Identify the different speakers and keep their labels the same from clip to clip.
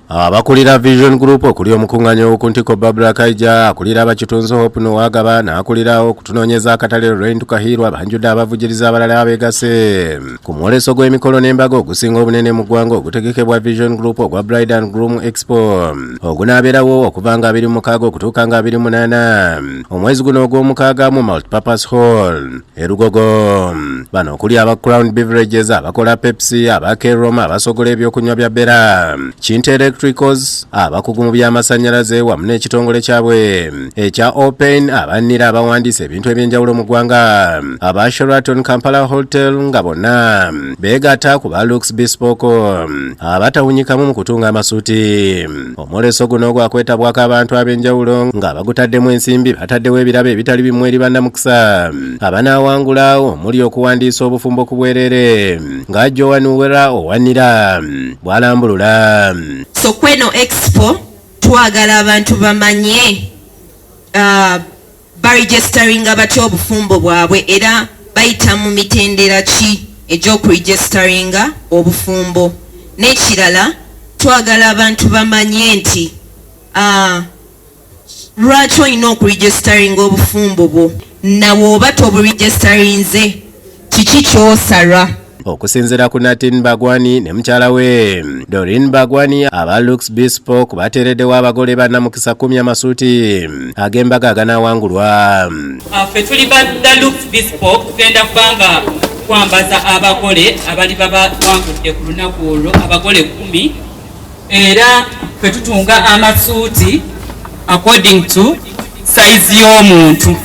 Speaker 1: Abakulira Vision Group okuli omukunganyo okuntiko Babula Kaija akulira abakitunzo Hope Noagaba n'akulira okutunoonyeza akatale Rain Tukahirwa banjudde abavujjirizi abalala abegase ku mwoleso gw'emikolo n'embaga ogusinga obunene mu ggwanga ogutegekebwa Vision Group ogwa Bride and Groom Expo ogunaabeerawo okuva nga 26 okutuuka nga 28 omwezi guno ogw'omukaaga mu Multipurpose Hall Erugogo. Bano okuli aba Crown Beverages, abakola Pepsi, aba Keroma, abasogola ebyokunywa bya Bera, Kintu Electricals, abakugu mu by'amasannyalaze wamu n'ekitongole kyabwe ekya Open, abannira abawandiisa ebintu eby'enjawulo mu ggwanga, aba Sheraton Kampala Hotel nga bonna beegatta ku ba Lux Bespoke abatawunyikamu mu kutunga amasuuti. Omwoleso guno gwakwetabwako abantu ab'enjawulo nga bagutaddemu ensimbi bataddewo ebirabo ebitali bimu eri bannamukisa abanaawangula omuli okuwandiisa obufumbo ku bwereere nga Joan Uwera owanira bw'alambulula.
Speaker 2: So kweno expo twagala abantu bamanye baregisteringa batya obufumbo bwabwe era bayita mu mitendera ki egy'okuregisteringa obufumbo. N'ekirala twagala abantu bamanye nti lwaki olina okuregisteringa obufumbo bwo nawe oba toburegisterinze kiki ky'osala.
Speaker 1: Okusinziira ku Natin Bagwani ne mukyala we Doreen Bagwani, aba Lux Bespoke bateereddewo abagole bannamukisa 10 amasuuti ag'embaga aganaawangulwa.
Speaker 3: Ffe tuli badda Lux Bespoke tugenda kubanga kwambaza abagole abali babawangudde ku lunaku olwo abagole 10 era ffe tutunga amasuuti according to size y'omuntu.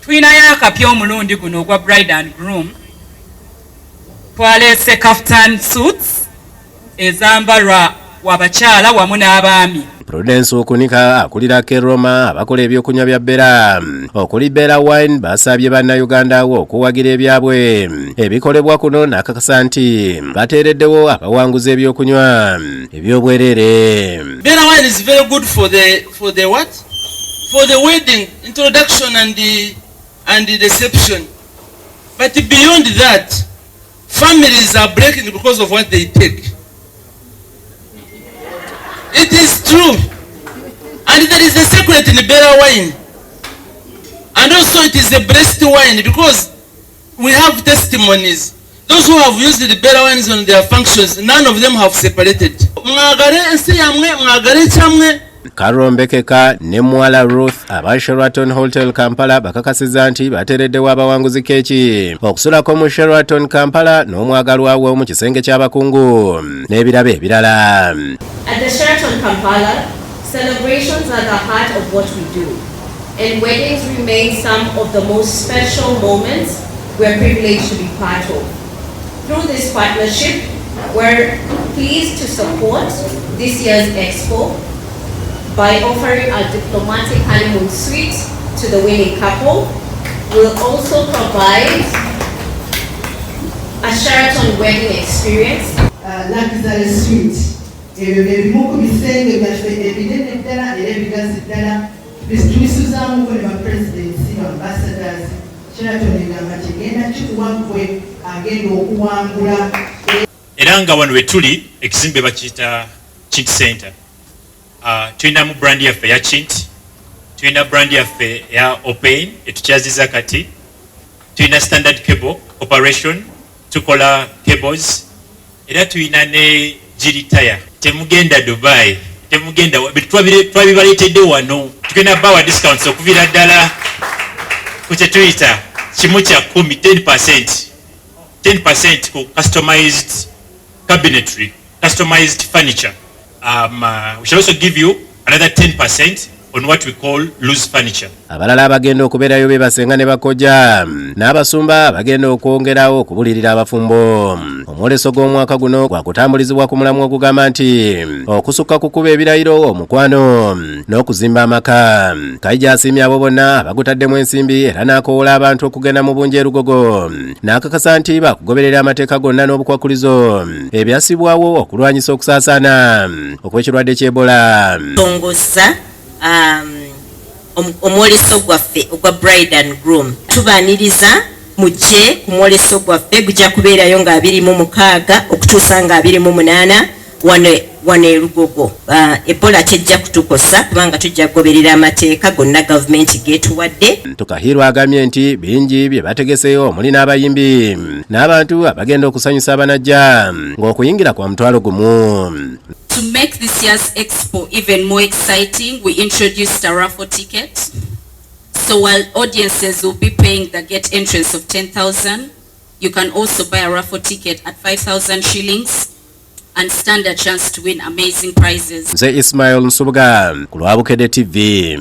Speaker 3: Tulinayo akapya omulundi guno ogwa Bride and Groom. Twaleese kaftan suits ezambalwa wabakyala wamu n'abaami.
Speaker 1: Prudence Okunika akulira Keroma abakola ebyokunywa bya Bera okuli Bera Wine basabye bannayuganda okuwagira ebyabwe ebikolebwa kuno n'akakasa nti bateereddewo abawanguza ebyokunywa eby'obwereere.
Speaker 4: Bera Wine is very good for the what? For the wedding, introduction and the reception. But beyond that, families are breaking because of what they take. It is true. And there is a secret in the Bera wine. And also it is a blessed wine because we have testimonies. Those who have used the Bera wines on their functions, none of them have separated.
Speaker 1: Karombekeka ne Mwala Ruth aba Sheraton Hotel Kampala bakakasiza nti bateereddewo abawanguzi keeki okusulako mu Sheraton Kampala n'omwagalwa we mu kisenge ky'abakungu n'ebirabo ebirala.
Speaker 5: At the Sheraton Kampala, celebrations are the heart of what we do, and weddings remain some of the most special moments we're privileged to be part of. Through this partnership, we're pleased to support this year's expo by offering a diplomatic honeymoon suite to the winning couple. We'll also provide a Sheraton wedding experience.
Speaker 6: Luxury suite. Ebimuku bisenge byaffe ebinene ddala era ebigazi ddala bisuzaamu ne bapresidensi ambassadors. Sheraton egamba kigenda kikuwa ggwe agenda okuwangula.
Speaker 7: Era nga wano we tuli ekizimbe bakiyita Kintu Center. Tulina mu brand yaffe ya Kintu, tulina brand yaffe ya Open etukyaziza kati, tulina Standard Cable Operation tukola cables, era tulina ne Giritaya. Temugenda Dubai, temugenda twabibaleetedde wano. Tugenda bawa discounts okuvira ddala ku kye tuyita kimu kya 10%, 10% ku customized cabinetry, customized furniture. We shall also give you another 10% on what we call loose furniture.
Speaker 1: Abalala abagenda okubeerayo bebasenga ne bakojja n'abasumba bagenda okwongerawo okubulirira abafumbo. Omwoleso gw'omwaka guno gwakutambulizibwa ku mulamwa ogugamba nti okusukka kukuba ebirayiro, omukwano n'okuzimba amaka. Kaija asiimye abo bonna abagutaddemu ensimbi era n'akoowola abantu okugenda mu bungi Erugogo n'akakasa nti bakugoberera amateeka gonna n'obukwakulizo ebyasibwawo okulwanyisa okusaasaana okw'ekirwadde ky'Ebola.
Speaker 2: Tongoza omwoleso gwaffe ogwa Bride and Groom tubaaniriza mujje ku mwoleso gwaffe gujja kubeerayo nga 26 okutuusa nga 28 wano wano e Lugogo. Ebola tejja kutukosa kubanga tujja kugoberera amateeka gonna gavumenti geetuwadde.
Speaker 1: Tukahirwa agambye nti bingi bye bategeseyo omuli n'abayimbi n'abantu abagenda okusanyusa abanajja ng'okuyingira kwa mutwalo gumu.
Speaker 8: To make this year's expo even more exciting, we introduced a raffle ticket. So while audiences will be paying the gate entrance of 10,000, you can also buy a raffle ticket at 5,000 shillings and stand a chance to win amazing prizes.
Speaker 1: Nze Ismail Nsubuga ku lwa Bukedde TV.